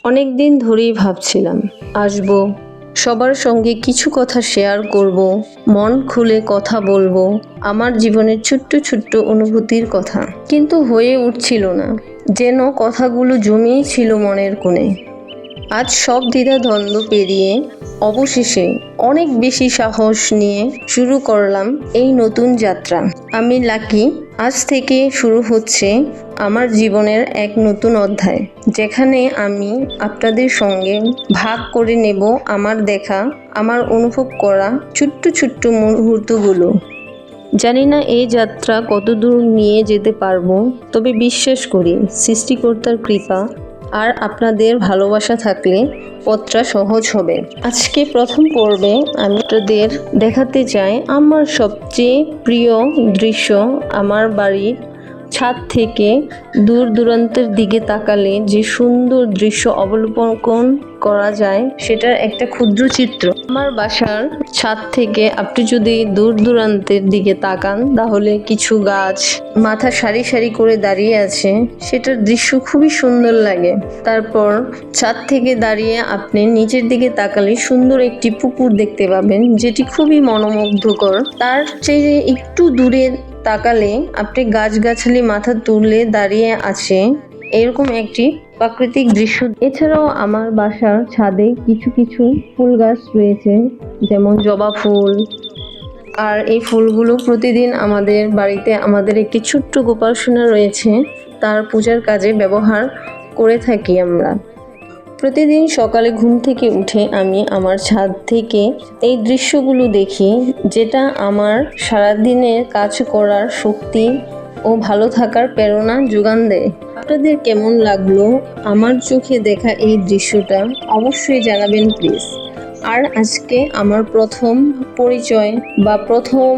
অনেক দিন ধরেই ভাবছিলাম আসবো, সবার সঙ্গে কিছু কথা শেয়ার করব, মন খুলে কথা বলবো, আমার জীবনের ছোট্ট ছোট্ট অনুভূতির কথা। কিন্তু হয়ে উঠছিল না, যেন কথাগুলো জমিয়েই ছিল মনের কোণে। আজ সব দ্বিধাদ্বন্দ্ব পেরিয়ে অবশেষে অনেক বেশি সাহস নিয়ে শুরু করলাম এই নতুন যাত্রা। আমি লাকি। আজ থেকে শুরু হচ্ছে আমার জীবনের এক নতুন অধ্যায়, যেখানে আমি আপনাদের সঙ্গে ভাগ করে নেব আমার দেখা, আমার অনুভব করা ছোট্ট ছোট্ট মুহূর্তগুলো। জানি না এই যাত্রা কতদূর নিয়ে যেতে পারবো, তবে বিশ্বাস করি সৃষ্টিকর্তার কৃপা আর আপনাদের ভালোবাসা থাকলে পথটা সহজ হবে। আজকে প্রথম পর্বে আমি আপনাদের দেখাতে চাই আমার সবচেয়ে প্রিয় দৃশ্য। আমার বাড়ির ছাদ থেকে দূর দূরান্তের দিকে তাকালে যে সুন্দর দৃশ্য অবলোকন করা যায়, সেটার একটা ক্ষুদ্র চিত্র। আমার বাসার ছাদ থেকে আপনি যদি দূর দূরান্তের দিকে তাকান, তাহলে কিছু গাছ মাথা সারি সারি করে দাঁড়িয়ে আছে, সেটার দৃশ্য খুবই সুন্দর লাগে। তারপর ছাদ থেকে দাঁড়িয়ে আপনি নিচের দিকে তাকালে সুন্দর একটি পুকুর দেখতে পাবেন, যেটি খুবই মনোমুগ্ধকর। তার চেয়ে একটু দূরে তাকালে আপনি গাছগাছালি মাথা তুলে দাঁড়িয়ে আছে, এরকম একটি প্রাকৃতিক দৃশ্য। এছাড়াও আমার বাসার ছাদে কিছু কিছু ফুল গাছ রয়েছে, যেমন জবা ফুল। আর এই ফুলগুলো প্রতিদিন আমাদের বাড়িতে আমাদের একটি ছোট্ট গোপাল সোনা রয়েছে, তার পূজার কাজে ব্যবহার করে থাকি আমরা। প্রতিদিন সকালে ঘুম থেকে উঠে আমি আমার ছাদ থেকে এই দৃশ্যগুলো দেখি, যেটা আমার সারাদিনের কাজ করার শক্তি ও ভালো থাকার প্রেরণা যোগান দেয়। আপনাদের কেমন লাগলো আমার চোখে দেখা এই দৃশ্যটা অবশ্যই জানাবেন প্লিজ। আর আজকে আমার প্রথম পরিচয় বা প্রথম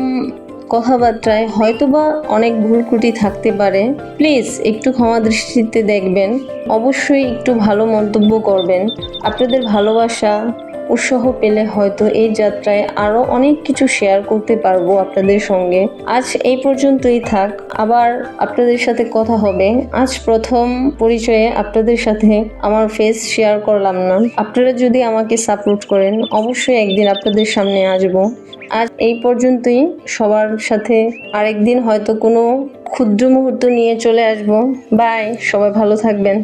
কথাবার্তায় হয়তোবা অনেক ভুল ত্রুটি থাকতে পারে, প্লিজ একটু ক্ষমা দৃষ্টিতে দেখবেন। অবশ্যই একটু ভালো মন্তব্য করবেন। আপনাদের ভালোবাসা উৎসাহ পেলে হয়তো এই যাত্রায় আরও অনেক কিছু শেয়ার করতে পারবো আপনাদের সঙ্গে। আজ এই পর্যন্তই থাক, আবার আপনাদের সাথে কথা হবে। আজ প্রথম পরিচয়ে আপনাদের সাথে আমার ফেস শেয়ার করলাম না। আপনারা যদি আমাকে সাপোর্ট করেন, অবশ্যই একদিন আপনাদের সামনে আসবো। আজ এই পর্যন্তই। সবার সাথে আরেকদিন হয়তো কোনো ক্ষুদ্র মুহূর্ত নিয়ে চলে আসবো। বাই, সবাই ভালো থাকবেন।